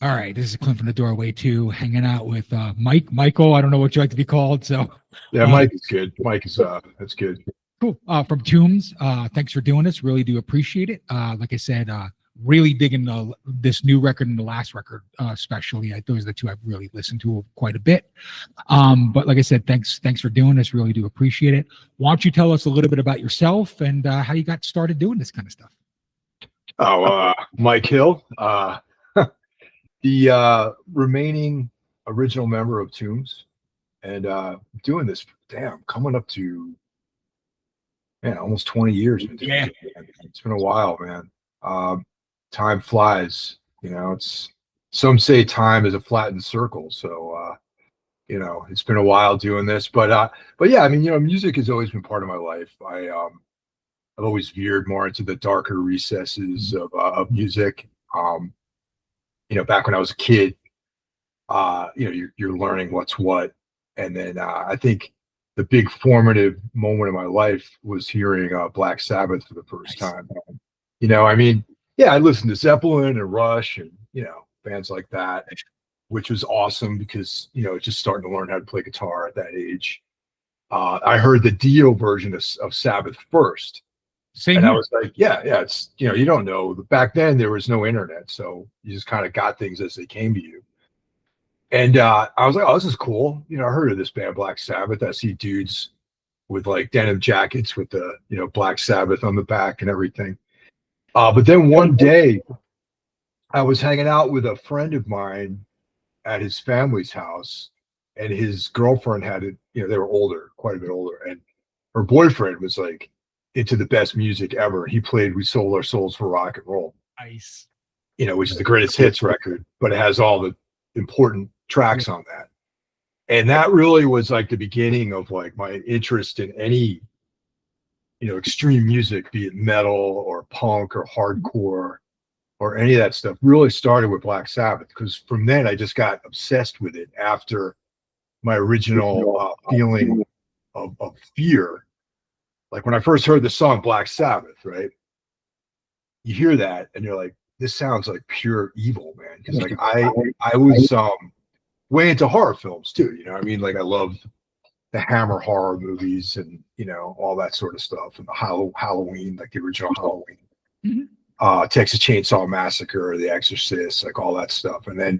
All right, this is Clint from the Doorway too, hanging out with Michael. I don't know what you like to be called. So, Yeah, uh, Mike is good. Mike is that's good. cool. From Tombs, thanks for doing this. Really do appreciate it. Like I said, really digging this new record and the last record, especially. Those are the two I've really listened to quite a bit. But like I said, thanks for doing this. Really do appreciate it. Why don't you tell us a little bit about yourself and how you got started doing this kind of stuff? Oh, Mike Hill, the remaining original member of Tombs, and doing this. Damn, coming up to almost 20 years. Been doing Yeah. it, man. It's been a while, man. Time flies. It's some say time is a flattened circle. So it's been a while doing this, but yeah, I mean, music has always been part of my life. I've always veered more into the darker recesses of music. Back when I was a kid, you're learning what's what, and then I think the big formative moment of my life was hearing Black Sabbath for the first Nice. time. I mean, yeah, I listened to Zeppelin and Rush and bands like that, which was awesome because just starting to learn how to play guitar at that age. I heard the Dio version of Sabbath first. Same And I here. was like, yeah, it's, you don't know. Back then, there was no internet. So you just kind of got things as they came to you. And I was like, oh, this is cool. I heard of this band, Black Sabbath. I see dudes with like denim jackets with the, Black Sabbath on the back and everything. But then one day, I was hanging out with a friend of mine at his family's house, and his girlfriend had it, they were older, quite a bit older. And her boyfriend was like into the best music ever. He played We Sold Our Souls for Rock and Roll, Nice. which is the greatest hits record, but it has all the important tracks on that. And that really was like the beginning of like my interest in any, extreme music, be it metal or punk or hardcore or any of that stuff. Really started with Black Sabbath, because from then I just got obsessed with it after my original feeling of fear. Like when I first heard the song Black Sabbath, right? You hear that and you're like, this sounds like pure evil, man. Because like I was way into horror films too. I mean, like I love the Hammer horror movies and all that sort of stuff, and the Halloween, like the original Halloween, Texas Chainsaw Massacre, The Exorcist, like all that stuff. And then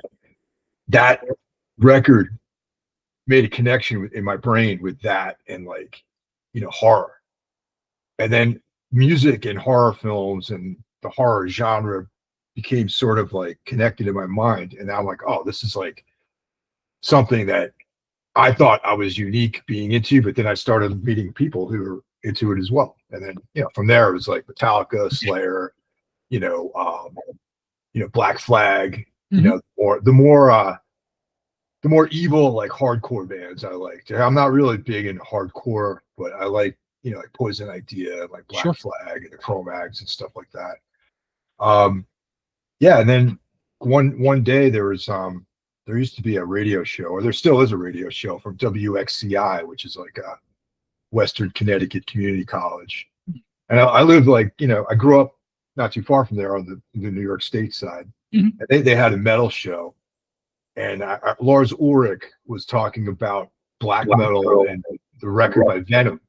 that record made a connection in my brain with that and like horror. And then music and horror films and the horror genre became sort of like connected in my mind. And now I'm like, oh, this is like something that I thought I was unique being into, but then I started meeting people who were into it as well. And then, from there it was like Metallica, Slayer, Black Flag, or the more evil, like hardcore bands I liked. I'm not really big into hardcore, but I like, like Poison Idea, like Black Sure. Flag and the Cro-Mags and stuff like that. Yeah, and then one day there used to be a radio show, or there still is a radio show from WXCI, which is like a Western Connecticut Community College. And I lived like, I grew up not too far from there on the New York State side. And they had a metal show. And Lars Ulrich was talking about black metal and the record by Venom.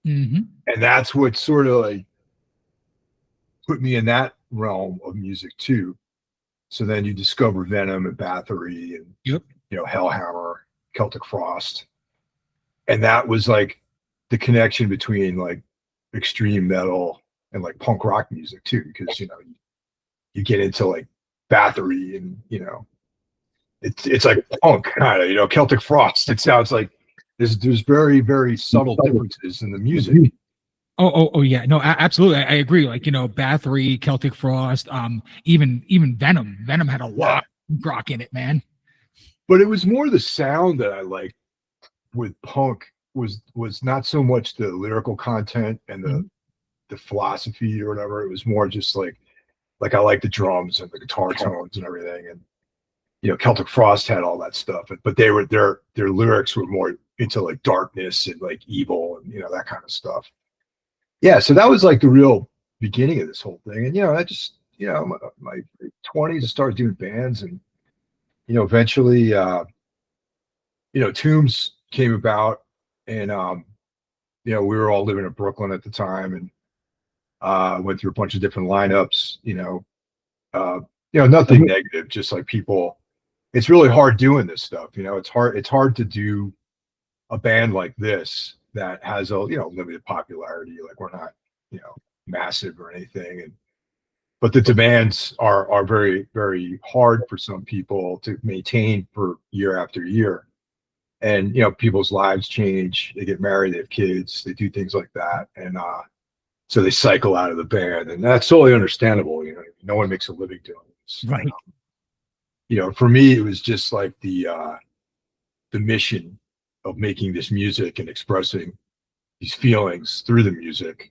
And that's what sort of like put me in that realm of music too. So then you discover Venom and Bathory and Hellhammer, Celtic Frost. And that was like the connection between like extreme metal and like punk rock music too, because you get into like Bathory and it's like punk kind of, Celtic Frost. It sounds like there's very, very subtle differences in the music. Oh yeah, no, absolutely, I agree. Like Bathory, Celtic Frost, even Venom. Venom had a lot of rock in it, man. But it was more the sound that I liked with punk was not so much the lyrical content and the philosophy or whatever. It was more just like I like the drums and the guitar tones and everything. And Celtic Frost had all that stuff, but they were their lyrics were more into like darkness and like evil and that kind of stuff. Yeah, so that was like the real beginning of this whole thing. And I just my 20s I started doing bands, and eventually, Tombs came about, and we were all living in Brooklyn at the time, and went through a bunch of different lineups. Nothing negative, just like people. It's really hard doing this stuff. It's hard. It's hard to do a band like this that has a limited popularity. Like, we're not massive or anything, but the demands are very, very hard for some people to maintain for year after year. And people's lives change, they get married, they have kids, they do things like that, and so they cycle out of the band, and that's totally understandable. No one makes a living doing this, Right. For me, it was just like the mission of making this music and expressing these feelings through the music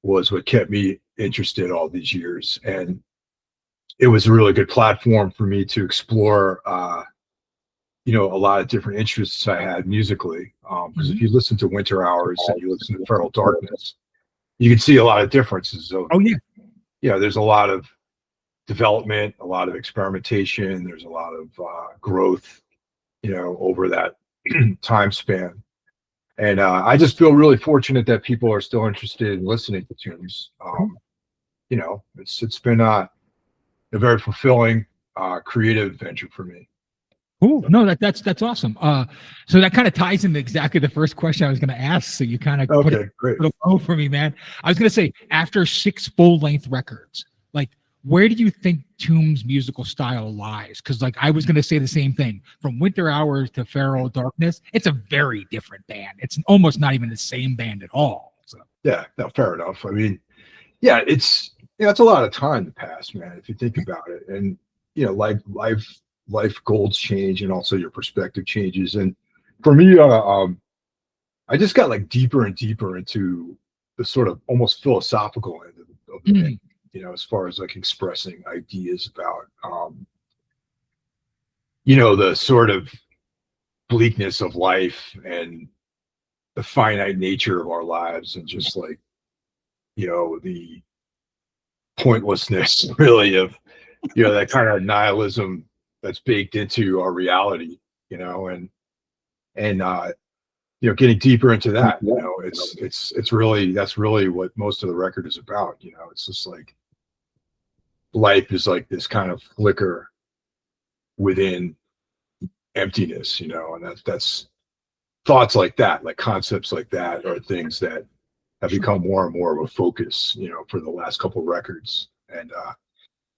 was what kept me interested all these years. And it was a really good platform for me to explore, a lot of different interests I had musically. Because if you listen to Winter Hours and you listen to Feral Darkness, you can see a lot of differences. Oh yeah. There's a lot of development, a lot of experimentation. There's a lot of growth, over that time span. And I just feel really fortunate that people are still interested in listening to Tombs. It's been a very fulfilling, creative venture for me. Cool. No, that's awesome. So that kind of ties into exactly the first question I was going to ask. So you kind of put a bow for me, man. I was going to say, after 6 full-length records, like, where do you think Tombs' musical style lies? Because, like, I was going to say the same thing. From Winter Hours to Feral Darkness, it's a very different band. It's almost not even the same band at all. So. Yeah, no, fair enough. I mean, yeah, it's a lot of time to pass, man, if you think about it. And life goals change, and also your perspective changes. And for me, I just got like deeper and deeper into the sort of almost philosophical end of the thing, as far as like expressing ideas about, the sort of bleakness of life and the finite nature of our lives, and just like, the pointlessness really of, that kind of nihilism that's baked into our reality, and getting deeper into that, it's really, that's really what most of the record is about. It's just like life is like this kind of flicker within emptiness, and that's thoughts like that, like concepts like that, are things that have become more and more of a focus, for the last couple of records. And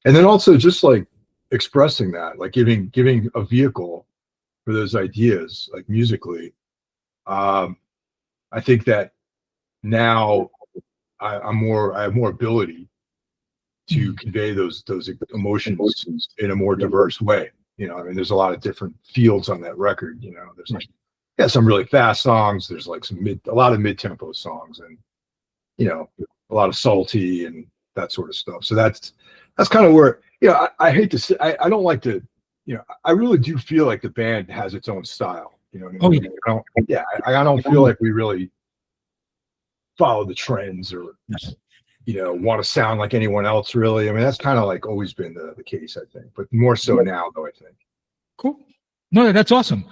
then also just like expressing that, like giving a vehicle for those ideas, like musically. I think that now I have more ability to convey those emotions in a more diverse way. I mean, there's a lot of different fields on that record. There's like, some really fast songs. There's like a lot of mid-tempo songs, and a lot of subtlety and that sort of stuff. So that's kind of where, I hate to say, I don't like to, I really do feel like the band has its own style. What I mean? I don't feel like we really follow the trends or want to sound like anyone else, really. I mean, that's kind of like always been the case, I think, but more so now, though, I think. Cool. No, that's awesome.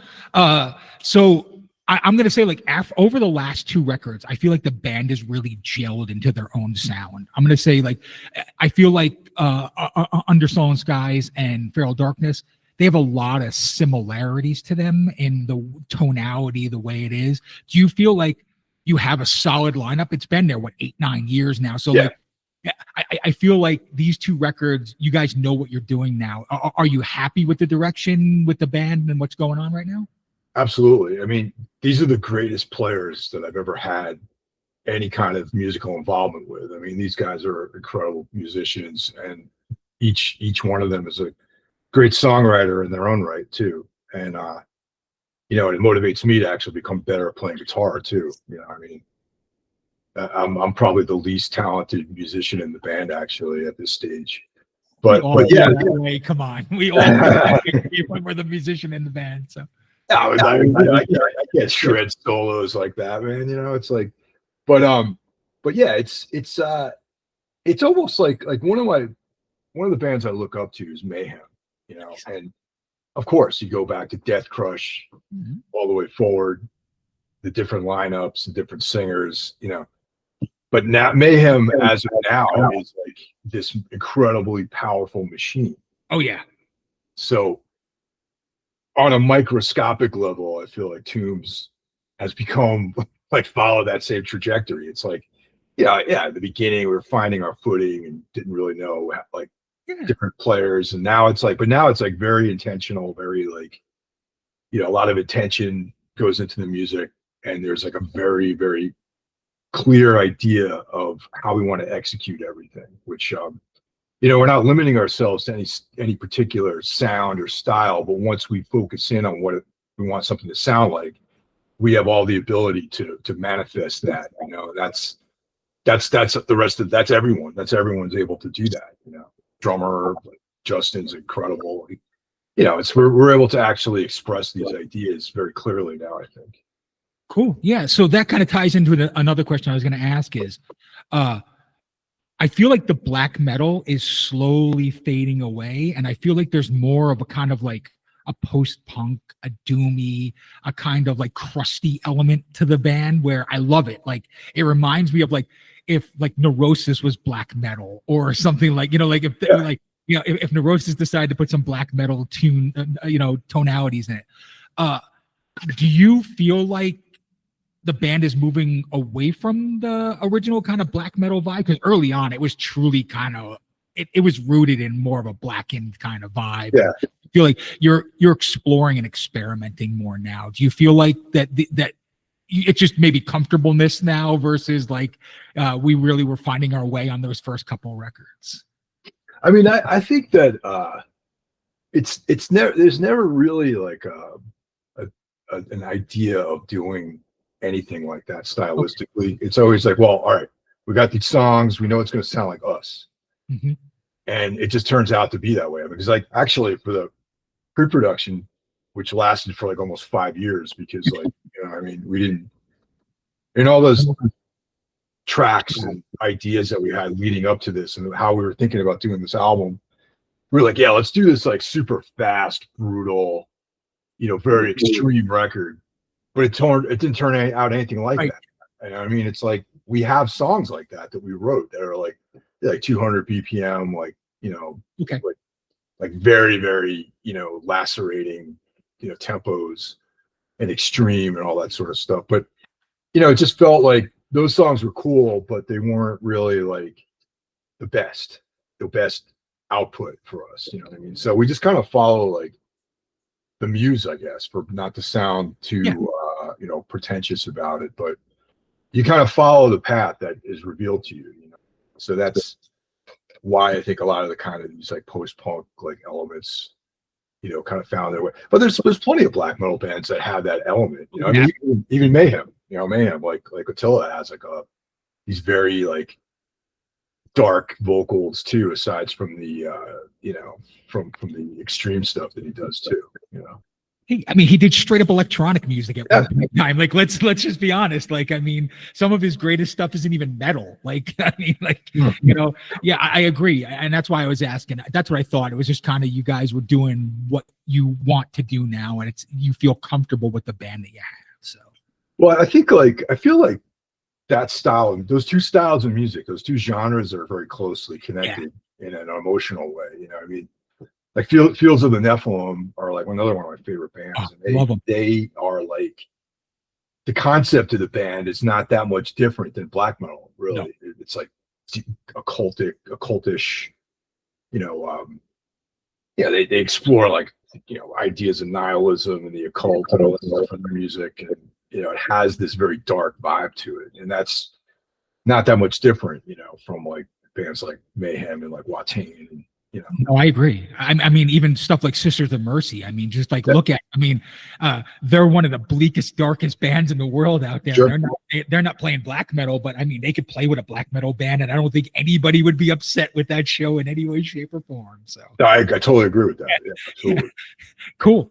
So I'm going to say, like, over the last 2 records, I feel like the band has really gelled into their own sound. I'm going to say, like, I feel like Under Stolen Skies and Feral Darkness, they have a lot of similarities to them in the tonality, the way it is. Do you feel like you have a solid lineup? It's been there, 8-9 years now. So like, I feel like these 2 records, you guys know what you're doing now. Are you happy with the direction with the band and what's going on right now? Absolutely. I mean, these are the greatest players that I've ever had any kind of musical involvement with. I mean, these guys are incredible musicians, and each one of them is a great songwriter in their own right too. And it motivates me to actually become better at playing guitar too. I mean, I'm probably the least talented musician in the band actually at this stage. But yeah, come on, we all we're the musician in the band. So I can't shred solos like that, man. It's like, but yeah, it's almost like one of the bands I look up to is Mayhem. And of course, you go back to Death Crush Mhm. all the way forward, the different lineups, the different singers, But now Mayhem, as of now, is like this incredibly powerful machine. Oh yeah. So on a microscopic level, I feel like Tombs has become like follow that same trajectory. It's like, yeah, at the beginning we were finding our footing and didn't really know like Yeah. different players, and now it's like very intentional, very like, a lot of attention goes into the music, and there's like a very, very clear idea of how we want to execute everything, which we're not limiting ourselves to any particular sound or style, but once we focus in on what we want something to sound like, we have all the ability to manifest that. That's the rest of that's everyone. Everyone's able to do that. Drummer like Justin's incredible. We're able to actually express these ideas very clearly now, I think. Cool. Yeah. So that kind of ties into another question I was going to ask is, I feel like the black metal is slowly fading away, and I feel like there's more of a kind of like a post-punk, a doomy, a kind of like crusty element to the band where I love it. Like it reminds me of like if like Neurosis was black metal or something like, like if like, if Neurosis decided to put some black metal tonalities in it. Do you feel like the band is moving away from the original kind of black metal vibe? Because early on, it was truly kind of, it was rooted in more of a blackened kind of vibe. Yeah. I feel like you're exploring and experimenting more now. Do you feel like that it's just maybe comfortableness now versus like we really were finding our way on those first couple records? I mean, I think that it's never, there's never really like an idea of doing anything like that stylistically. Okay. It's always like, well, all right, we got these songs, we know it's going to sound like us. Mm-hmm. And it just turns out to be that way. Because like actually for the pre-production, which lasted for like almost 5 years, because like, we didn't, in all those tracks and ideas that we had leading up to this and how we were thinking about doing this album, we were like, yeah, let's do this like super fast, brutal, very extreme record. But it didn't turn out anything like that. And it's like we have songs like that we wrote that are like 200 BPM, like okay, like very, very lacerating tempos and extreme and all that sort of stuff. But it just felt like those songs were cool, but they weren't really like the best output for us. You know what I mean? So we just kind of follow like the muse, I guess, for not to sound too pretentious about it, but you kind of follow the path that is revealed to you, so that's why I think a lot of the kind of these like post-punk like elements kind of found their way. But there's plenty of black metal bands that have that element, I mean, even Mayhem, Mayhem like Attila has like these very like dark vocals too, aside from the from the extreme stuff that he does too. He did straight up electronic music at one time. Like, let's just be honest. Like, some of his greatest stuff isn't even metal. Like, yeah, I agree. And that's why I was asking. That's what I thought. It was just kind of you guys were doing what you want to do now, and you feel comfortable with the band that you have. So, well, I feel like that style, those two styles of music, those two genres are very closely connected in an emotional way. Like Fields of the Nephilim are like another one of my favorite bands. Love them. They are like, the concept of the band is not that much different than black metal, really. No. It's like occultish, they explore like, ideas of nihilism and the occult and all that stuff in the music. And, it has this very dark vibe to it. And that's not that much different, from like bands like Mayhem and like Watain and, No, I agree. I mean, even stuff like Sisters of Mercy. Just like look at. They're one of the bleakest, darkest bands in the world out there. Sure. They're not playing black metal, but they could play with a black metal band, and I don't think anybody would be upset with that show in any way, shape, or form. So I totally agree with that. Yeah, absolutely. Cool.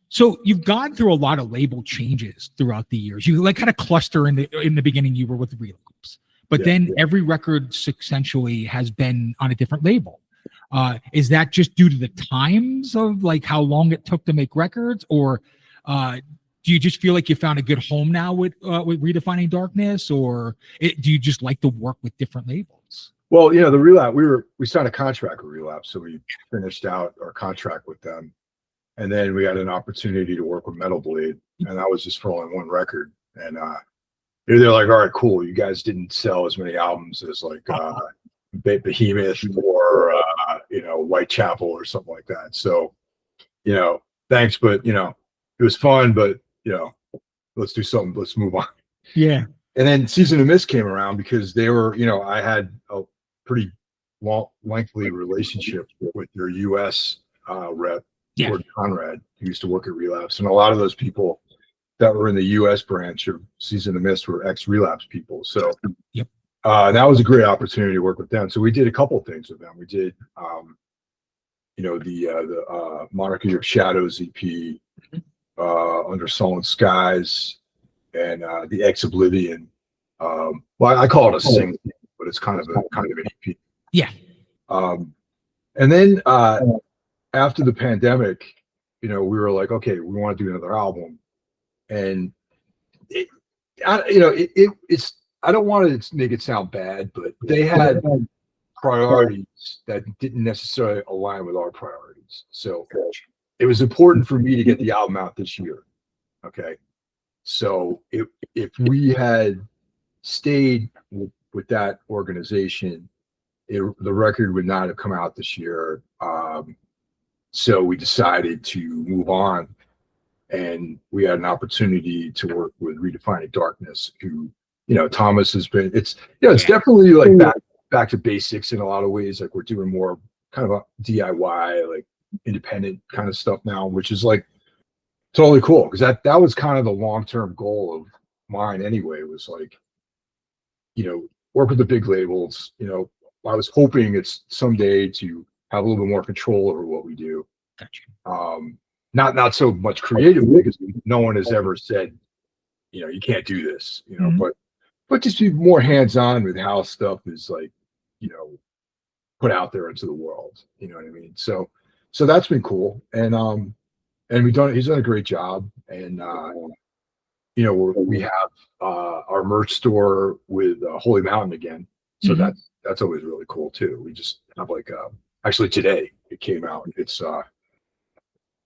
So you've gone through a lot of label changes throughout the years. You like kind of cluster in the beginning. You were with Relapse, but then every record essentially has been on a different label. Is that just due to the times of like how long it took to make records, or do you just feel like you found a good home now with Redefining Darkness, or do you just like to work with different labels? Well, you know, the Relapse, we signed a contract with Relapse, so we finished out our contract with them, and then we had an opportunity to work with Metal Blade, and that was just for only one record. And they're like, all right, cool. You guys didn't sell as many albums as like Behemoth or you know, Whitechapel or something like that. So, you know, thanks, but you know, it was fun, but you know, let's do something. Let's move on. Yeah. And then Season of Mist came around because they were, you know, I had a pretty lengthy relationship with their U.S. Rep, Gordon Conrad, who used to work at Relapse, and a lot of those people that were in the U.S. branch of Season of Mist were ex-Relapse people. So that was a great opportunity to work with them. So we did a couple of things with them. We did, you know, the Monarchy of Shadows EP, Under Sullen Skies, and the Ex Oblivion. Well, I call it a single, but it's kind of an EP. Yeah. And then after the pandemic, you know, we were like, okay, we want to do another album. And it's I don't want to make it sound bad, but they had priorities that didn't necessarily align with our priorities. So it was important for me to get the album out this year. Okay. So if we had stayed with that organization, the record would not have come out this year. So we decided to move on. And we had an opportunity to work with Redefining Darkness, who, you know, Thomas has been, it's definitely like back to basics in a lot of ways. Like we're doing more kind of a DIY, like independent kind of stuff now, which is like totally cool. Cause that was kind of the long-term goal of mine anyway, was like, you know, work with the big labels. You know, I was hoping it's someday to have a little bit more control over what we do. Gotcha. Not so much creatively, because no one has ever said, you know, you can't do this, you know, but just be more hands-on with how stuff is like, you know, put out there into the world. You know what I mean? So that's been cool. And he's done a great job. And you know, we have our merch store with Holy Mountain again. So that's always really cool too. We just have like actually today it came out. It's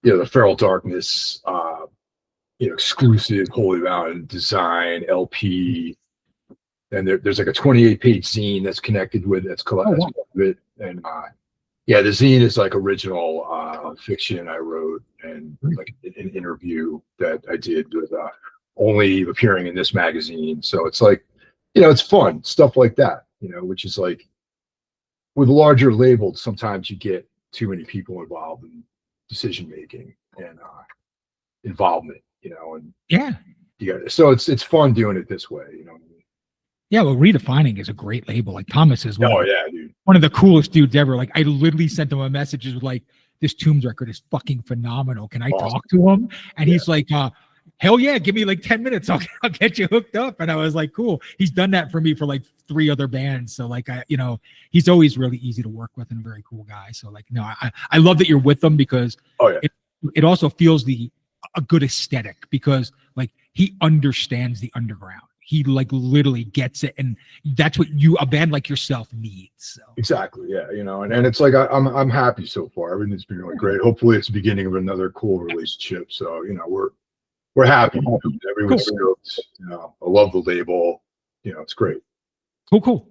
you know, the Feral Darkness, you know, exclusive Holy Mountain design LP, and there's like a 28-page zine that's connected with that's collated with it, and yeah, the zine is like original fiction I wrote, and like an interview that I did with only appearing in this magazine. So it's like, you know, it's fun stuff like that, you know, which is like with larger labels, sometimes you get too many people involved in decision making and involvement, you know, and so it's fun doing it this way, you know. Yeah, well, Redefining is a great label. Like Thomas is dude, one of the coolest dudes ever. Like I literally sent him a message with like, this Tombs record is fucking phenomenal. Can I talk to him? And he's like, hell yeah, give me like 10 minutes. I'll get you hooked up. And I was like, cool. He's done that for me for like 3 other bands. So like, you know, he's always really easy to work with and a very cool guy. So like, no, I love that you're with him, because it also feels a good aesthetic, because like he understands the underground. He like literally gets it, and that's what a band like yourself needs. So exactly, yeah, you know, and it's like I'm happy so far. Everything's been really great. Hopefully, it's the beginning of another cool relationship. So you know, we're happy. Everyone's stoked. You know, I love the label. You know, it's great. Cool.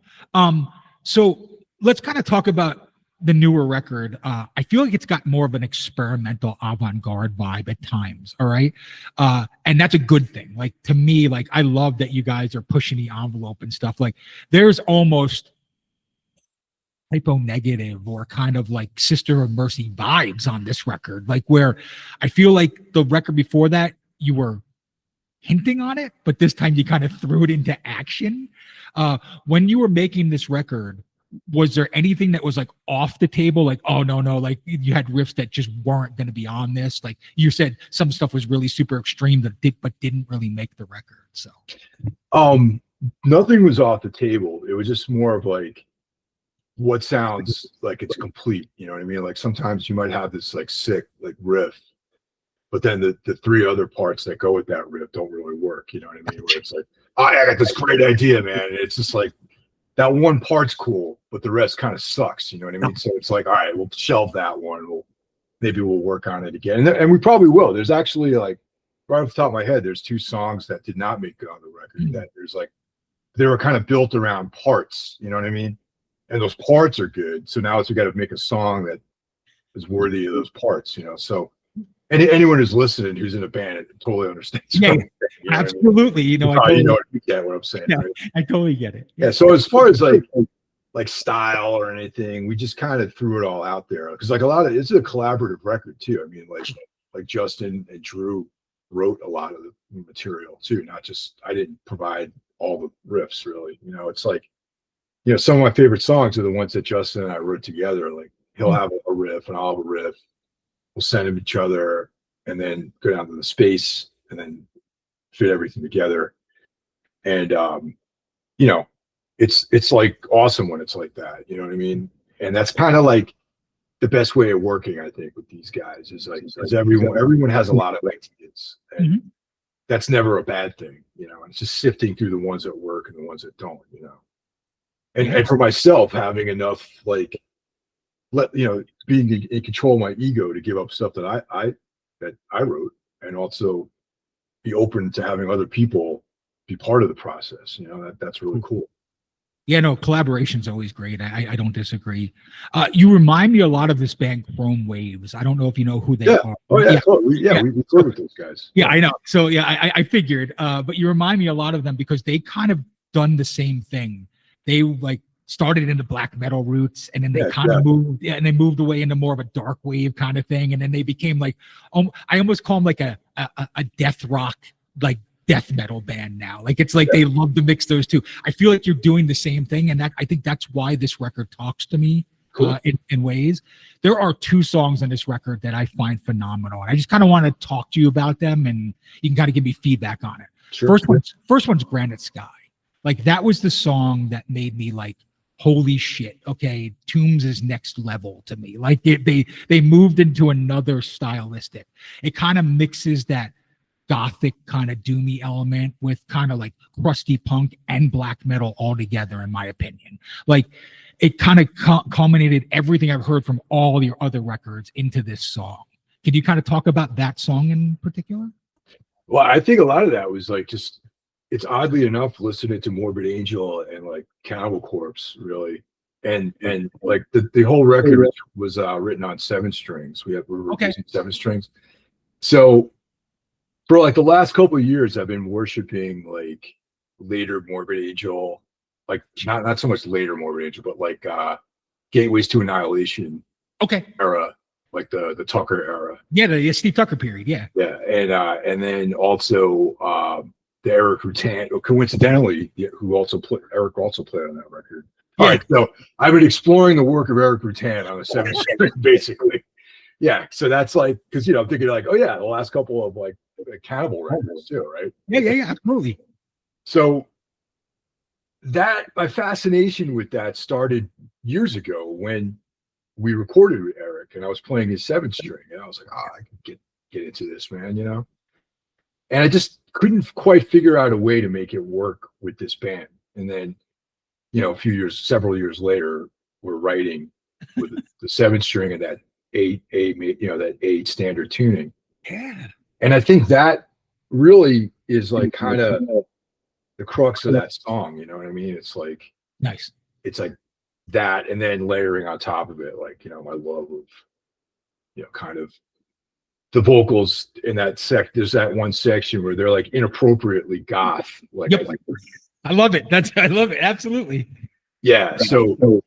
So let's kind of talk about the newer record. I feel like it's got more of an experimental avant-garde vibe at times. All right. And that's a good thing. Like to me, like I love that you guys are pushing the envelope and stuff. Like there's almost hypo-negative or kind of like Sister of Mercy vibes on this record. Like where I feel like the record before that you were hinting on it, but this time you kind of threw it into action. When you were making this record, was there anything that was like off the table? Like, oh no, like you had riffs that just weren't going to be on this. Like you said, some stuff was really super extreme but didn't really make the record. So, nothing was off the table. It was just more of like, what sounds like it's complete. You know what I mean? Like sometimes you might have this like sick like riff, but then the three other parts that go with that riff don't really work. You know what I mean? Where it's like, oh, I got this great idea, man. And it's just like that one part's cool, but the rest kind of sucks. You know what I mean? So it's like, all right, we'll shelve that one. Maybe we'll work on it again. And we probably will. There's actually like right off the top of my head, there's 2 songs that did not make it on the record that there's like, they were kind of built around parts. You know what I mean? And those parts are good. So now we got to make a song that is worthy of those parts, you know? So anyone who's listening, who's in a band, totally understands. Yeah, absolutely. You know, you get what I'm saying. Yeah, right? I totally get it. Yeah. So as far as like style or anything, we just kind of threw it all out there because like it's a collaborative record too. I mean, like Justin and Drew wrote a lot of the material too, not just I didn't provide all the riffs really. You know, it's like, you know, some of my favorite songs are the ones that Justin and I wrote together. Like he'll have a riff and I'll have a riff. We'll send them each other and then go down to the space and then fit everything together. And you know, it's like awesome when it's like that. You know what I mean? And that's kind of like the best way of working, I think, with these guys is like everyone has a lot of ideas. And that's never a bad thing, you know. It's just sifting through the ones that work and the ones that don't, you know. And for myself, having enough like being in control of my ego to give up stuff that I wrote, and also be open to having other people be part of the process. You know, that's really cool. Yeah, no, collaboration's always great. I don't disagree. You remind me a lot of this band Chrome Waves. I don't know if you know who they are. Oh yeah, we work with those guys. Yeah, I know. So yeah, I figured. But you remind me a lot of them because they kind of done the same thing. They like started into black metal roots, and then they kind of moved, and they moved away into more of a dark wave kind of thing, and then they became like, I almost call them like a death rock, like death metal band now. Like it's like they love to mix those two. I feel like you're doing the same thing, and I think that's why this record talks to me in ways. There are 2 songs on this record that I find phenomenal, and I just kind of want to talk to you about them, and you can kind of give me feedback on it. Sure. First one's Granite Sky. Like that was the song that made me like, holy shit, okay, Tombs is next level to me. Like they moved into another stylistic. It kind of mixes that gothic kind of doomy element with kind of like crusty punk and black metal all together, in my opinion. Like it kind of culminated everything I've heard from all your other records into this song. Can you kind of talk about that song in particular? Well, I think a lot of that was like just, it's oddly enough listening to Morbid Angel and like Cannibal Corpse, really, and like the whole record was written on 7 strings. We're using 7 strings. So for like the last couple of years, I've been worshiping like later Morbid Angel, like not so much later Morbid Angel, but like Gateways to Annihilation era, like the Tucker era. Yeah, the Steve Tucker period. Yeah. Yeah, and then also the Eric Rutan, coincidentally, Eric also played on that record. All right, so I've been exploring the work of Eric Rutan on a 7 string, basically. Yeah, so that's like, because I'm thinking like, oh yeah, the last couple of like Cannibal records too, right? Yeah, absolutely. So my fascination with that started years ago when we recorded with Eric, and I was playing his 7 string, and I was like, I can get into this, man, you know. And I just couldn't quite figure out a way to make it work with this band. And then, several years later, we're writing with the 7 string and that 8 standard tuning. Yeah. And I think that really is like kind of the crux of that song. You know what I mean? It's like, nice. It's like that. And then layering on top of it, like, my love of, kind of the vocals in that there's that one section where they're like inappropriately goth. Like, I love it. I love it. Absolutely. Yeah. So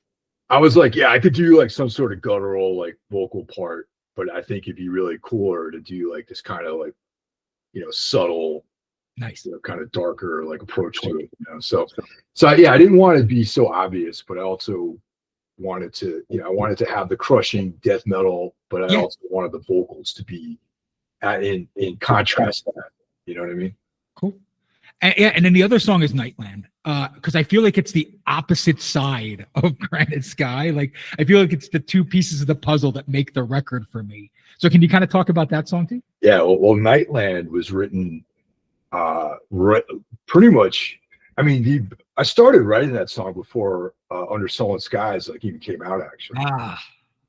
I was like, I could do like some sort of guttural like vocal part, but I think it'd be really cooler to do like this kind of like, subtle, nice, kind of darker like approach to it. So I didn't want to be so obvious, but I also wanted to, I wanted to have the crushing death metal, but I also wanted the vocals to be in contrast to that. You know what I mean? Cool. And then the other song is Nightland. because I feel like it's the opposite side of Granite Sky. Like I feel like it's the two pieces of the puzzle that make the record for me. So can you kind of talk about that song too? Yeah, well, Nightland was written pretty much. I mean, I started writing that song before Under Sullen Skies like even came out actually.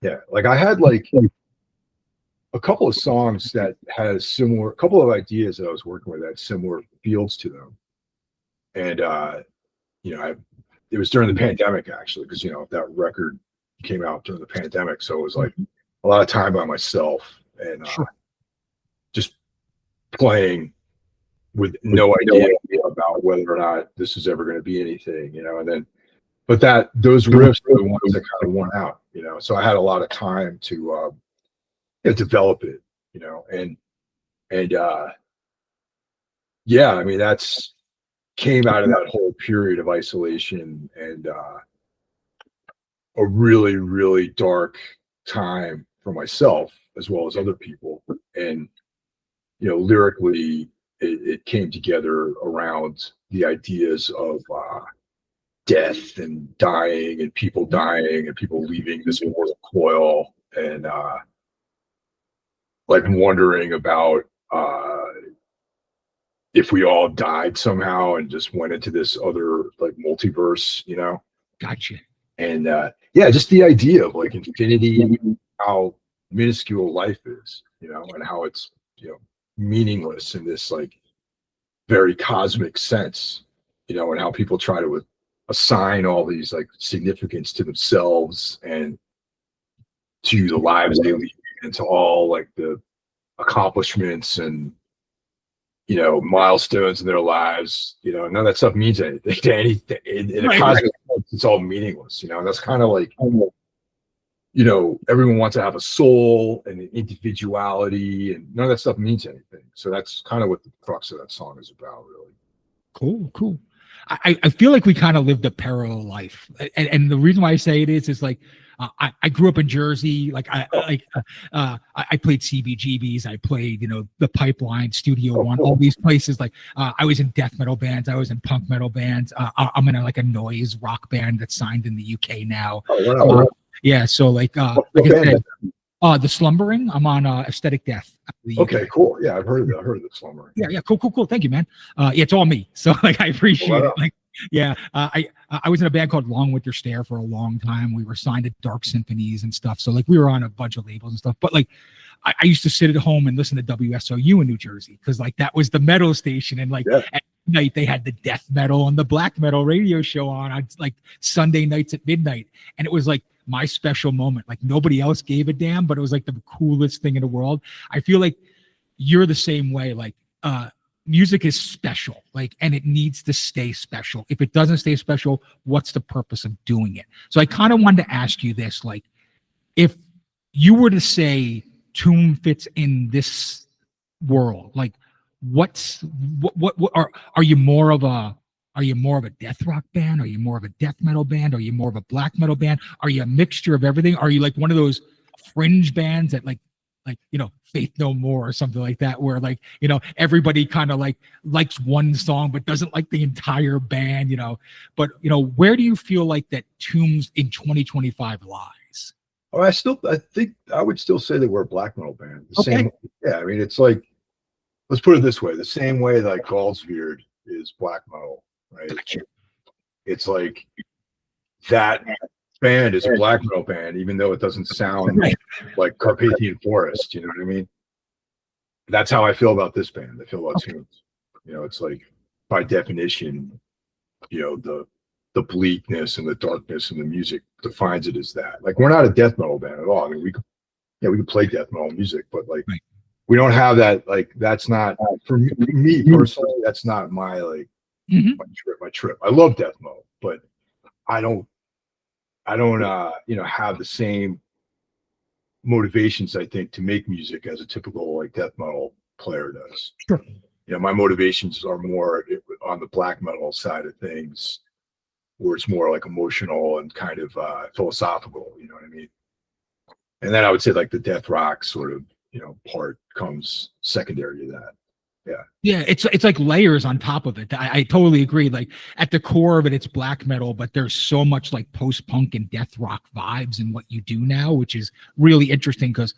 Yeah, like I had like a couple of songs that had a couple of ideas that I was working with that had similar fields to them. And it was during the pandemic actually, because that record came out during the pandemic, so it was like a lot of time by myself and just playing with no idea about whether or not this is ever going to be anything, and then, but those riffs are the ones that kind of won out, so I had a lot of time to develop it, and yeah, I mean, that's came out of that whole period of isolation and a really, really dark time for myself as well as other people. And, lyrically, it came together around the ideas of death and dying and people dying and people leaving this mortal coil and like wondering about if we all died somehow and just went into this other like multiverse, Gotcha. And yeah, just the idea of like infinity and how minuscule life is, and how it's, meaningless in this like very cosmic sense, and how people try to assign all these like significance to themselves and to the lives they lead and to all like the accomplishments and milestones in their lives, none of that stuff means anything to anything. In a cosmic sense, it's all meaningless, and that's kind of like, everyone wants to have a soul and an individuality, and none of that stuff means anything. So that's kind of what the crux of that song is about, really. Cool. I feel like we kind of lived a parallel life, and the reason why I say it is like I grew up in Jersey. Like I played CBGBs. I played the Pipeline, Studio One, all these places. Like I was in death metal bands. I was in punk metal bands. I'm in a noise rock band that's signed in the UK now. Yeah, so like I said, the Slumbering. I'm on Aesthetic Death. Okay, cool. Yeah, I've heard of the Slumbering. Yeah, cool. Thank you, man. Yeah, it's all me. So like I appreciate it. Like, yeah, I was in a band called Long Winter Stare for a long time. We were signed to Dark Symphonies and stuff. So like we were on a bunch of labels and stuff. But like I used to sit at home and listen to WSOU in New Jersey because like that was the metal station. And like at night they had the death metal and the black metal radio show on like Sunday nights at midnight. And it was like my special moment. Like nobody else gave a damn, but it was like the coolest thing in the world. I feel like you're the same way. Like music is special, like, and it needs to stay special. If it doesn't stay special, what's the purpose of doing it? So I kind of wanted to ask you this, like, if you were to say Tomb fits in this world, like what are you more of a death rock band? Are you more of a death metal band? Are you more of a black metal band? Are you a mixture of everything? Are you like one of those fringe bands that like Faith No More or something like that, where like everybody kind of like likes one song but doesn't like the entire band, but where do you feel like that Tombs in 2025 lies? Oh, I think I would still say that we're a black metal band. Same, yeah. I mean, it's like, let's put it this way: the same way like Galsbeard is black metal, right? Gotcha. It's like that band is a black metal band, even though it doesn't sound like Carpathian Forest. You know what I mean? That's how I feel about this band. I feel about Tombs. It's like by definition, the bleakness and the darkness and the music defines it as that. Like we're not a death metal band at all. I mean, we could play death metal music, but like we don't have that. Like that's not for me personally. That's not my like my trip. I love death metal, but I don't have the same motivations, I think, to make music as a typical like death metal player does. Sure. My motivations are more on the black metal side of things, where it's more like emotional and kind of philosophical, you know what I mean? And then I would say like the death rock sort of, part comes secondary to that. Yeah, it's like layers on top of it. I totally agree. Like at the core of it, it's black metal, but there's so much like post-punk and death rock vibes in what you do now, which is really interesting because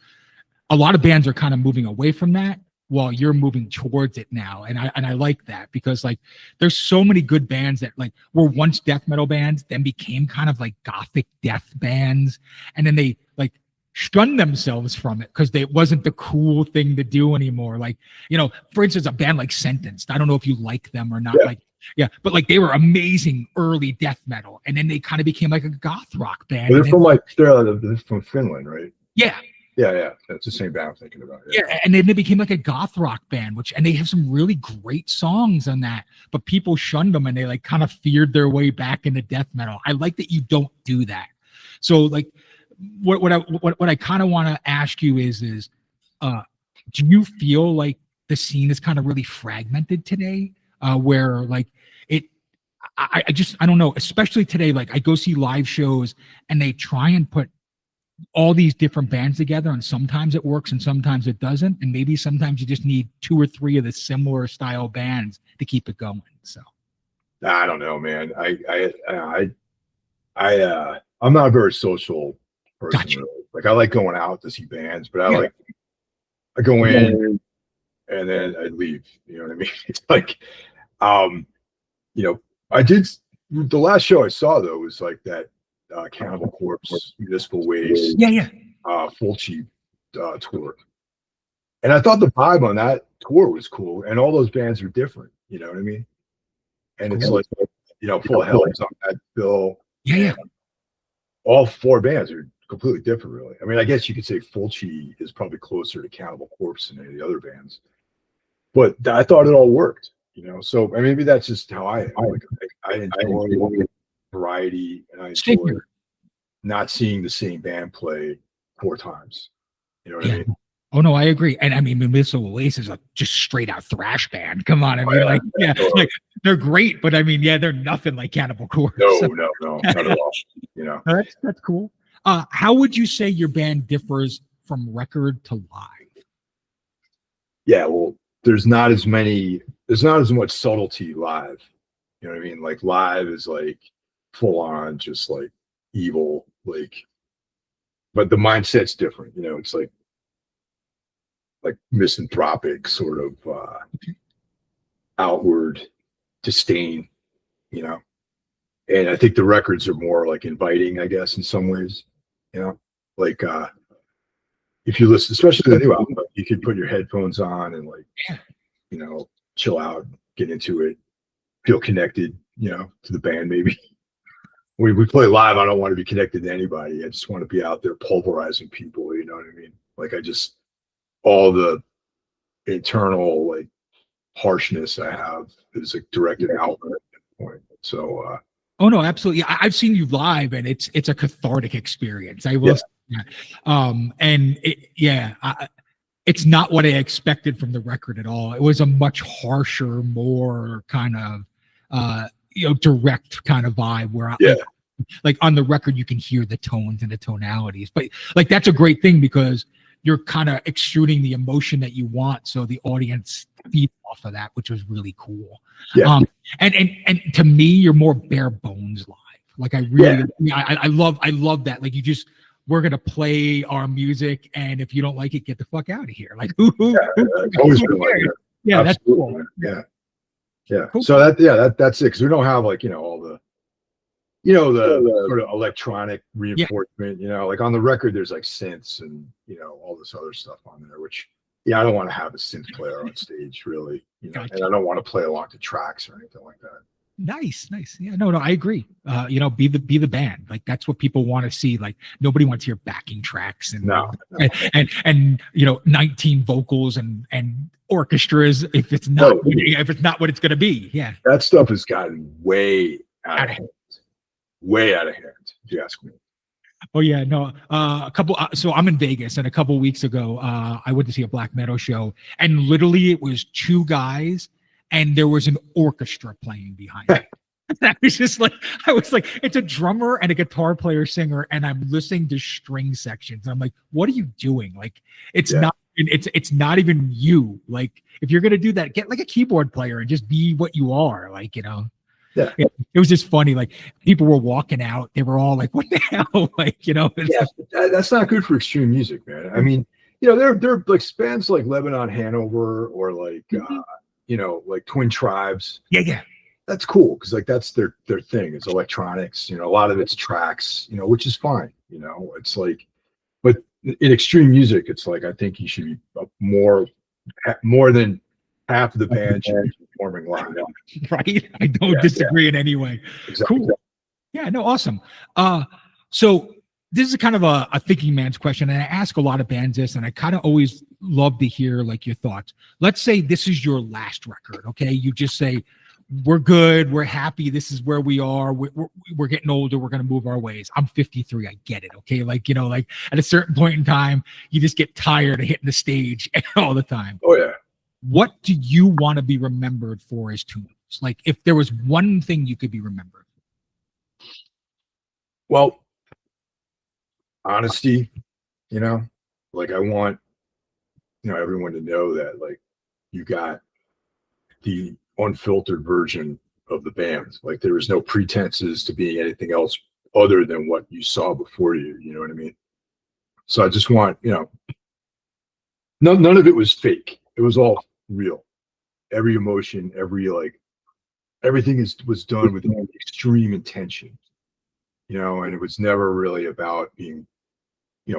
a lot of bands are kind of moving away from that while you're moving towards it now. And I like that because like there's so many good bands that like were once death metal bands, then became kind of like gothic death bands, and then they like shunned themselves from it because it wasn't the cool thing to do anymore. Like, you know, for instance, a band like Sentenced. I don't know if you like them or not. Like, yeah, but like they were amazing early death metal, and then they kind of became like a goth rock band. They're from like they're from Finland, right? Yeah. Yeah. That's the same band I'm thinking about. Yeah, and then they became like a goth rock band, and they have some really great songs on that, but people shunned them and they like kind of feared their way back into death metal. I like that you don't do that. So like what I kind of want to ask you is do you feel like the scene is kind of really fragmented today, where like I don't know, especially today, like I go see live shows and they try and put all these different bands together, and sometimes it works and sometimes it doesn't, and maybe sometimes you just need 2 or 3 of the similar style bands to keep it going. So I don't know, man. I'm not a very social person. Gotcha. Really. Like I like going out to see bands, but I go in and then I leave. You know what I mean? It's like, you know, I did the last show I saw though was like that Cannibal Corpse, Municipal Waste, Fulci tour, and I thought the vibe on that tour was cool, and all those bands are different. You know what I mean? And it's like, you know, Full of Hell is on that bill. Yeah. All 4 bands are completely different, really. I mean, I guess you could say Fulci is probably closer to Cannibal Corpse than any of the other bands, but I thought it all worked, you know. So maybe that's just how I am. Like, I enjoy variety, and I enjoy not seeing the same band play 4 times. You know what I mean? Oh no, I agree. And I mean, Municipal Waste is a just straight out thrash band. Come on, I mean, like like they're great, but I mean, they're nothing like Cannibal Corpse. No, not at all. You know, that's cool. How would you say your band differs from record to live? Yeah, well, there's not as much subtlety live. You know what I mean? Like live is like full on, just like evil, like, but the mindset's different. You know, it's like misanthropic, sort of outward disdain. You know, and I think the records are more like inviting, I guess, in some ways. You know, like if you listen, especially the new album, you could put your headphones on and like, you know, chill out, get into it, feel connected, you know, to the band. Maybe when we play live, I don't want to be connected to anybody. I just want to be out there pulverizing people. You know what I mean? Like all the internal like harshness I have is like directed outward at that point. So oh no, absolutely. I've seen you live, and it's a cathartic experience. I will say that. And it's not what I expected from the record at all. It was a much harsher, more kind of direct kind of vibe where like on the record you can hear the tones and the tonalities. But like that's a great thing because you're kind of extruding the emotion that you want, so the audience feeds off of that, which was really cool. And to me, you're more bare bones live. Like I really, I love that. Like we're gonna play our music, and if you don't like it, get the fuck out of here. Like always been like that. Yeah, that's cool. Yeah. Cool. So that's it. Because we don't have like, you know, all the, you know, the sort of electronic reinforcement, you know, like on the record, there's like synths and, you know, all this other stuff on there, which, I don't want to have a synth player on stage, really, you know, and I don't want to play along to tracks or anything like that. Nice. Yeah, no, I agree. You know, be the band. Like that's what people want to see. Like nobody wants to hear backing tracks and and you know, 19 vocals and orchestras if it's not what it's gonna be. Yeah. That stuff has gotten way out of hand. Way out of hand, if you ask me. Oh yeah, no. So I'm in Vegas, and a couple weeks ago, I went to see a black metal show, and literally it was 2 guys, and there was an orchestra playing behind it. I was like, it's a drummer and a guitar player singer, and I'm listening to string sections. I'm like, what are you doing? Like, it's not And it's not even you. Like, if you're gonna do that, get like a keyboard player and just be what you are. Like, Yeah. It was just funny. Like, people were walking out, they were all like, "What the hell?" Like, Yeah, that's not good for extreme music, man. I mean, they're like bands like Lebanon Hanover or like like Twin Tribes. yeah. That's cool because like that's their thing. It's electronics. A lot of it's tracks. Which is fine. It's like, but in extreme music, it's like I think you should be more than half of the band should be performing live. Right? I don't disagree in any way. Exactly. Cool. Yeah, no, awesome. So this is kind of a thinking man's question, and I ask a lot of bands this, and I kind of always love to hear like your thoughts. Let's say this is your last record, okay? You just say, we're good, we're happy, this is where we are, we're getting older, we're going to move our ways. I'm 53, I get it, okay? Like, like at a certain point in time, you just get tired of hitting the stage all the time. Oh, yeah. What do you want to be remembered for as tunes? Like, if there was one thing you could be remembered. Well, honesty, like I want, everyone to know that like you got the unfiltered version of the band. Like there was no pretenses to being anything else other than what you saw before you. You know what I mean? So I just want, none of it was fake. It was all real. Every emotion, everything was done with extreme intention. And it was never really about being,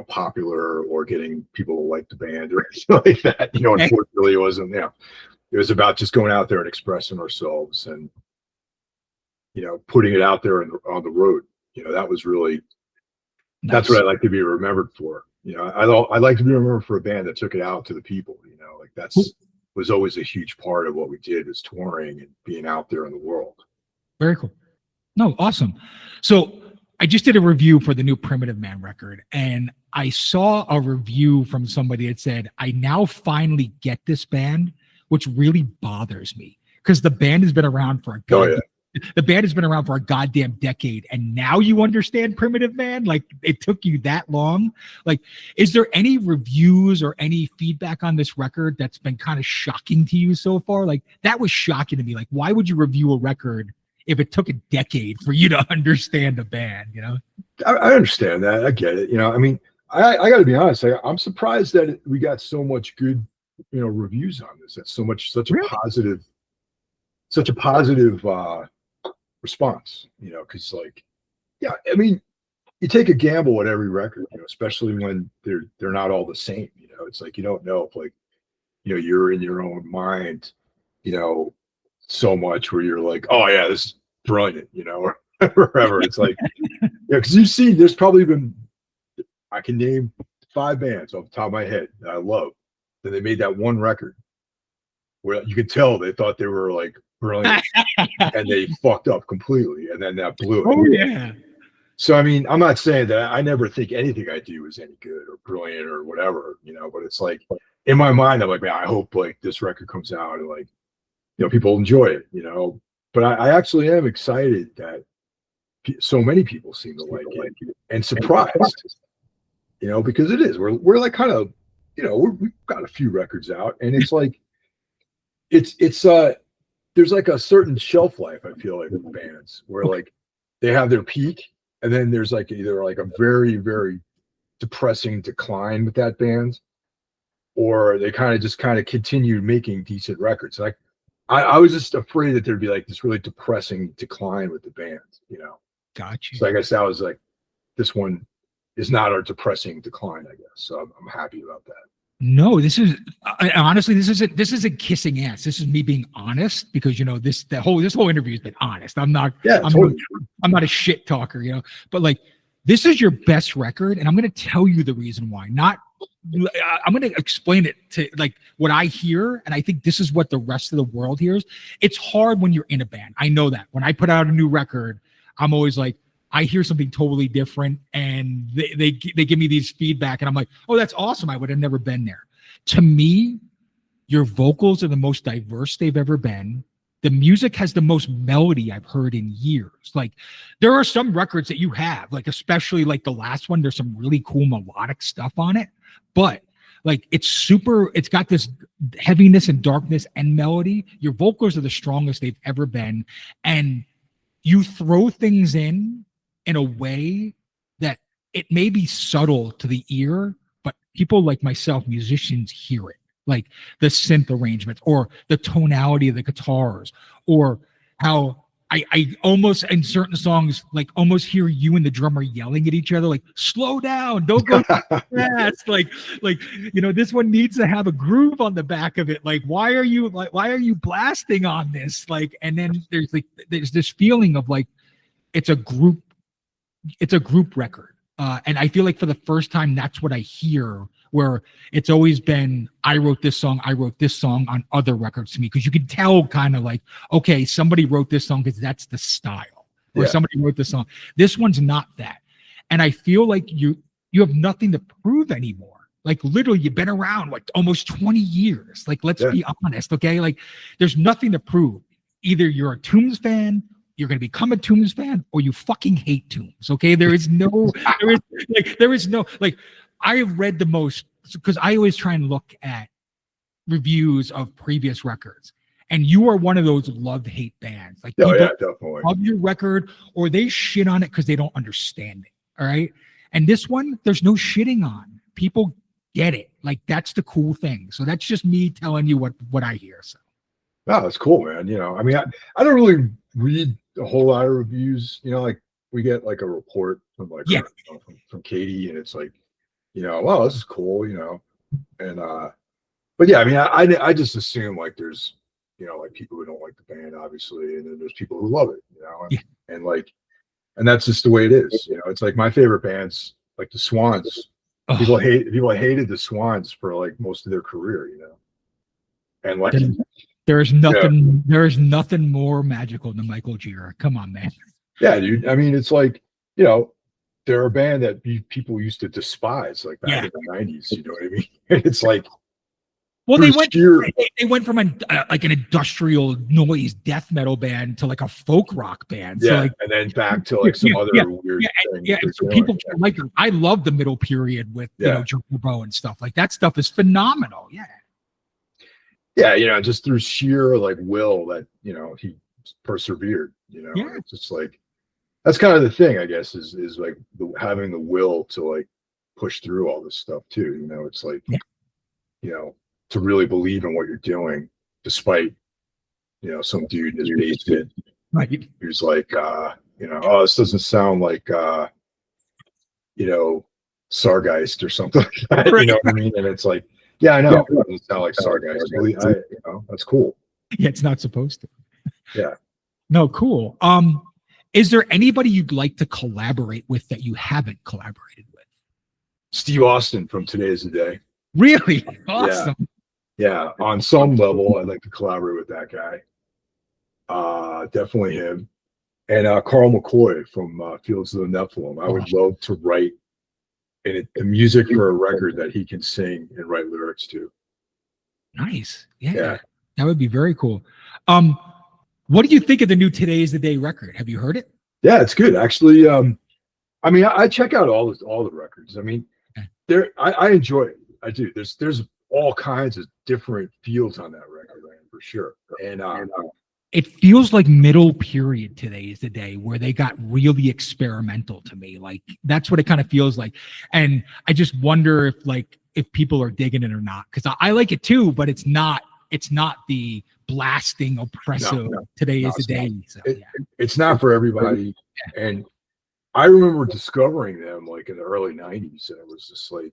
popular or getting people to like the band or anything like that. Unfortunately, it wasn't. It was about just going out there and expressing ourselves and, putting it out there on the road. That was really, that's what I like to be remembered for. I'd like to be remembered for a band that took it out to the people. Like that's was always a huge part of what we did, is touring and being out there in the world. Very cool. No, awesome. So I just did a review for the new Primitive Man record, and I saw a review from somebody that said, I now finally get this band, which really bothers me because the band has been around for the band has been around for a goddamn decade, and now you understand Primitive Man? Like, it took you that long? Like, is there any reviews or any feedback on this record that's been kind of shocking to you so far? Like, that was shocking to me. Like, why would you review a record if it took a decade for you to understand a band? I understand that. I get it. I mean, I got to be honest. I'm surprised that we got so much good, reviews on this. That's such a positive response. Because like, yeah, I mean, you take a gamble at every record, especially when they're not all the same. It's like you don't know if like, you're in your own mind, so much where you're like, oh yeah, this is brilliant, or whatever. It's like, because you've seen, there's probably been, I can name 5 bands off the top of my head that I love. Then they made that one record where you could tell they thought they were like brilliant and they fucked up completely, and then that blew it. Oh yeah. So I mean, I'm not saying that I never think anything I do is any good or brilliant or whatever, but it's like in my mind, I'm like, man, I hope like this record comes out and like, people enjoy it, but I actually am excited that so many people seem to like it, and surprised, because it is, we're like kind of, we've got a few records out, and it's like, it's there's like a certain shelf life, I feel like, with bands where like they have their peak, and then there's like either like a very, very depressing decline with that band, or they kind of continue making decent records. Like I was just afraid that there'd be like this really depressing decline with the band, Gotcha. So I guess that was like, this one is not a depressing decline, I guess. So I'm happy about that. No, this is honestly, this isn't kissing ass. This is me being honest, because this whole interview has been honest. I'm not a shit talker, but like, this is your best record, and I'm going to tell you the reason why. I'm going to explain it to like what I hear, and I think this is what the rest of the world hears. It's hard when you're in a band. I know that. When I put out a new record, I'm always like, I hear something totally different, and they give me these feedback, and I'm like, oh, that's awesome. I would have never been there. To me, your vocals are the most diverse they've ever been. The music has the most melody I've heard in years. Like, there are some records that you have, like, especially like the last one, there's some really cool melodic stuff on it. But Like it's got this heaviness and darkness and melody. Your vocals are the strongest they've ever been. And you throw things in a way that it may be subtle to the ear, but people like myself, musicians, hear it. Like the synth arrangements or the tonality of the guitars, or how I almost in certain songs like almost hear you and the drummer yelling at each other, like slow down, don't go too fast. Like this one needs to have a groove on the back of it. Like why are you blasting on this? Like, and then there's this feeling of like it's a group record. And I feel like for the first time, that's what I hear, where it's always been, I wrote this song on other records to me, because you can tell kind of like, okay, somebody wrote this song because that's the style, or somebody wrote this song. This one's not that. And I feel like you have nothing to prove anymore. Like literally you've been around like almost 20 years. Like, let's be honest. Okay. Like there's nothing to prove. Either you're a Tombs fan, you're going to become a Tombs fan, or you fucking hate Tombs. Okay. There is no, I read the most, because I always try and look at reviews of previous records, and you are one of those love-hate bands. Like, definitely love your record, or they shit on it because they don't understand it. All right. And this one, there's no shitting on. People get it. Like, that's the cool thing. So that's just me telling you what I hear. So. Oh, that's cool, man. I mean, I don't really read a whole lot of reviews. Like we get like a report from from Katie, and it's like, wow, this is cool, and but yeah, I mean, I just assume like there's like people who don't like the band, obviously, and then there's people who love it, and that's just the way it is. It's like my favorite bands, like the Swans. People hated the Swans for like most of their career, and like there is nothing more magical than Michael Gira. Come on, man. Yeah, dude. I mean, it's like, they're a band that people used to despise, like back in the 90s. You know what I mean? It's like, well, they went from an industrial noise death metal band to like a folk rock band. Yeah, so like, and then back to like some other weird thing. Yeah, so people like them. I love the middle period with Joe Bow and stuff. Like that stuff is phenomenal. Yeah. Yeah, just through sheer like will that he persevered. It's just like, that's kind of the thing, I guess, is like having the will to like push through all this stuff too. It's like, to really believe in what you're doing, despite, some dude in his basement who's like, oh, this doesn't sound like, Sargeist or something like that. You know what I mean? And it's like, yeah, I know. It doesn't sound like Sargeist. Really, that's cool. Yeah, it's not supposed to. Yeah. No, cool. Is there anybody you'd like to collaborate with that you haven't collaborated with? Steve Austin from Today's the Day. Really? Awesome. Yeah. On some level, I'd like to collaborate with that guy. Definitely him. And Carl McCoy from Fields of the Nephilim. I would love to write the music for a record that he can sing and write lyrics to. Nice. Yeah. That would be very cool. What do you think of the new Today is the Day record? Have you heard it? Yeah, it's good. Actually, I mean, I check out all the records. I mean, I enjoy it. I do. There's all kinds of different feels on that record, right, for sure. And it feels like middle period Today is the Day, where they got really experimental to me. Like that's what it kind of feels like. And I just wonder if people are digging it or not, because I like it too, but it's not the blasting oppressive Today is the Day. So, it's not for everybody. And I remember discovering them like in the early 90s, and it was just like,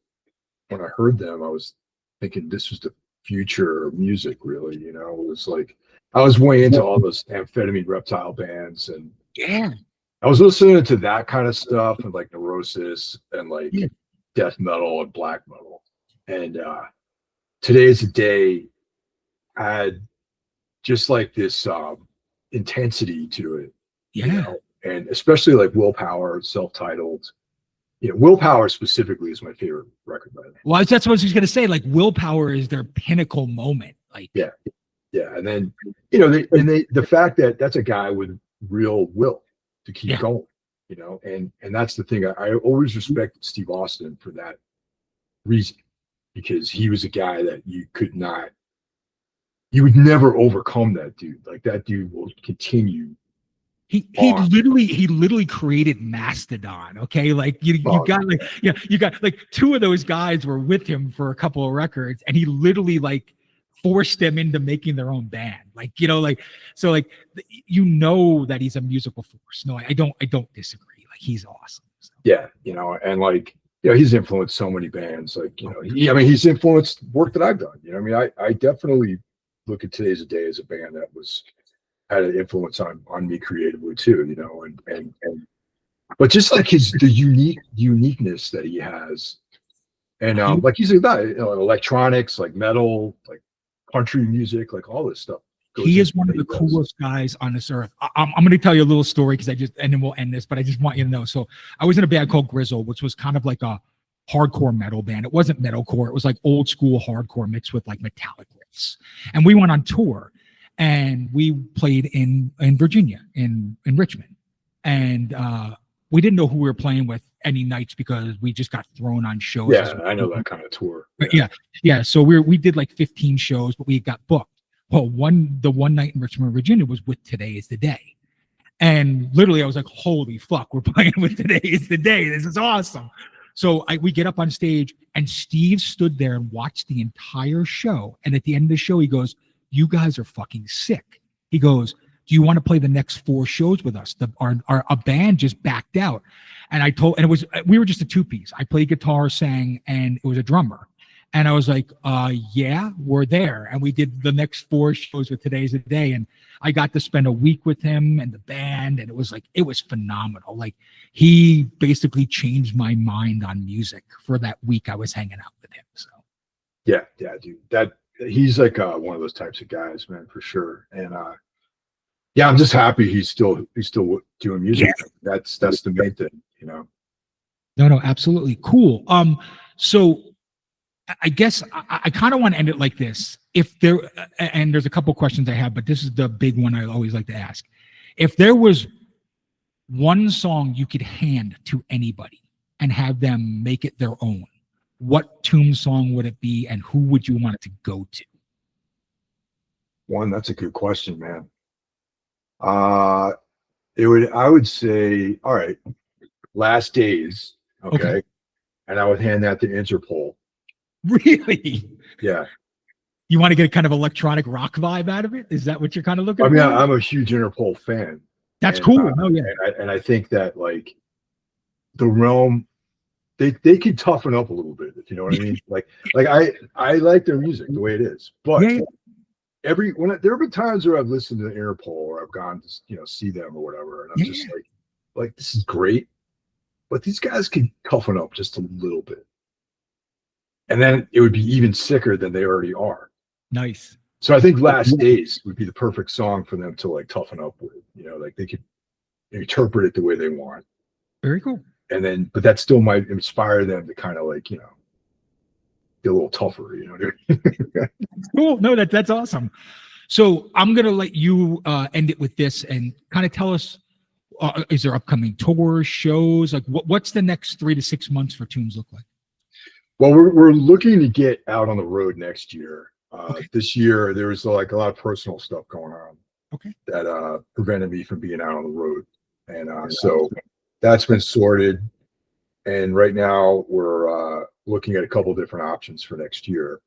when I heard them, I was thinking this was the future of music, really. It was like, I was way into all those amphetamine reptile bands, and I was listening to that kind of stuff, and like Neurosis and like death metal and black metal. And Today is the Day had just like this intensity to it. And especially like Willpower, self-titled. Willpower specifically is my favorite record by them. Well, that's what I was just gonna say. Like Willpower is their pinnacle moment. Like and then the fact that that's a guy with real will to keep going. And that's the thing. I always respected Steve Austin for that reason. because he was a guy that you would never overcome that dude. Like that dude will continue. He literally created Mastodon. Okay, like you got like you got like two of those guys were with him for a couple of records, and he literally like forced them into making their own band. Like like so like that he's a musical force. No, I don't disagree. Like he's awesome. So. Yeah, and like he's influenced so many bands. Like he's influenced work that I've done. I definitely look at Today's a Day as a band that had an influence on me creatively too, and but just like the uniqueness that he has, and like he's about electronics, like metal, like country music, like all this stuff. He is one of the coolest guys on this earth. I'm going to tell you a little story and then we'll end this, but I just want you to know. So I was in a band called Grizzle, which was kind of like a hardcore metal band. It wasn't metalcore. It was like old school hardcore mixed with like metallic riffs. And we went on tour. And we played in Virginia, in Richmond, and we didn't know who we were playing with any nights because we just got thrown on shows. Yeah, I know that kind of tour. Yeah. So we did like 15 shows, but we got booked. Well, the one night in Richmond, Virginia, was with Today Is the Day, and literally I was like, "Holy fuck, we're playing with Today Is the Day! This is awesome!" So we get up on stage, and Steve stood there and watched the entire show. And at the end of the show, he goes, "You guys are fucking sick." He goes, "Do you want to play the next 4 shows with us? Our band just backed out." And we were just a 2-piece. I played guitar, sang, and it was a drummer. And I was like, yeah, we're there. And we did the next 4 shows with Today's a Day. And I got to spend a week with him and the band. And it was phenomenal. Like he basically changed my mind on music for that week I was hanging out with him. So yeah, dude. He's like one of those types of guys, man, for sure. And I'm just happy he's still doing music. Yeah. That's the main thing, No, absolutely cool. So I guess I kind of want to end it like this. If there, and there's a couple questions I have, but this is the big one I always like to ask. If there was one song you could hand to anybody and have them make it their own, what Tomb song would it be, and who would you want it to go to? That's a good question, man. I would say, all right, Last Days, okay. And I would hand that to Interpol. Really? Yeah. You want to get a kind of electronic rock vibe out of it? Is that what you're kind of looking for? I mean, I'm a huge Interpol fan. That's cool. Oh yeah. And I think that like the realm, they could toughen up a little bit, if you know what I mean. Like I like their music the way it is, but there have been times where I've listened to Interpol or I've gone to see them or whatever, and I'm just like this is great, but these guys can toughen up just a little bit, and then it would be even sicker than they already are. Nice. So I think Last Days would be the perfect song for them to like toughen up with. Like they could interpret it the way they want. Very cool. And then, but that still might inspire them to kind of like, get a little tougher, Cool. No, that's awesome. So I'm going to let you end it with this and kind of tell us, is there upcoming tours, shows? Like what's the next 3 to 6 months for Tombs look like? Well, we're looking to get out on the road next year. This year, there was like a lot of personal stuff going on that prevented me from being out on the road. And so that's been sorted. And right now we're looking at a couple different options for next year.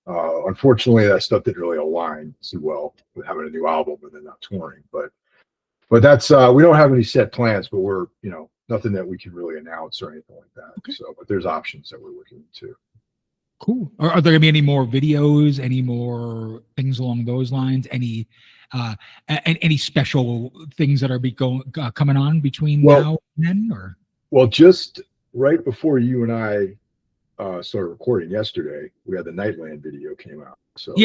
Unfortunately, that stuff didn't really align too well with having a new album and then not touring. But that's we don't have any set plans, but we're nothing that we can really announce or anything like that. So, but there's options that we're looking into. Cool. Are there gonna be any more videos, any more things along those lines? Any special things that are coming on between now and then? Or well, just right before you and I started recording yesterday, we had the Nightland video came out. So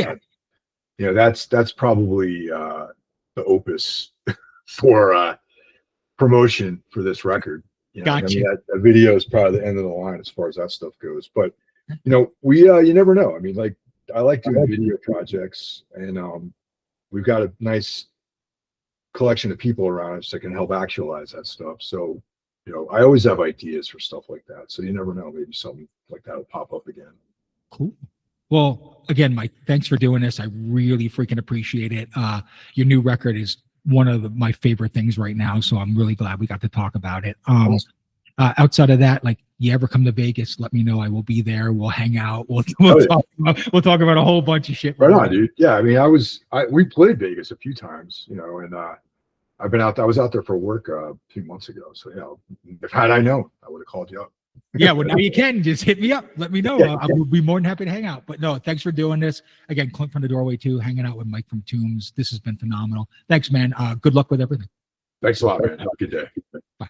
that's probably the opus for promotion for this record. Gotcha. I mean, that video is probably the end of the line as far as that stuff goes. But we you never know. I mean, like I like doing video projects, and we've got a nice collection of people around us that can help actualize that stuff. So I always have ideas for stuff like that. So you never know, maybe something like that will pop up again. Cool. Well, again, Mike, thanks for doing this. I really freaking appreciate it. Your new record is one of my favorite things right now, so I'm really glad we got to talk about it. Outside of that, like, you ever come to Vegas, let me know. I will be there. We'll hang out. We'll talk about a whole bunch of shit. Right on, dude. Yeah, I mean, we played Vegas a few times, you know, and I've been out. I was out there for work a few months ago. So, you know, if had I known, I would have called you up. Yeah, well, now you can just hit me up. Let me know. Yeah, I would be more than happy to hang out. But no, thanks for doing this. Again, Clint from the Doorway too, hanging out with Mike from Tombs. This has been phenomenal. Thanks, man. Good luck with everything. Thanks a lot, man. Have a good day. Bye.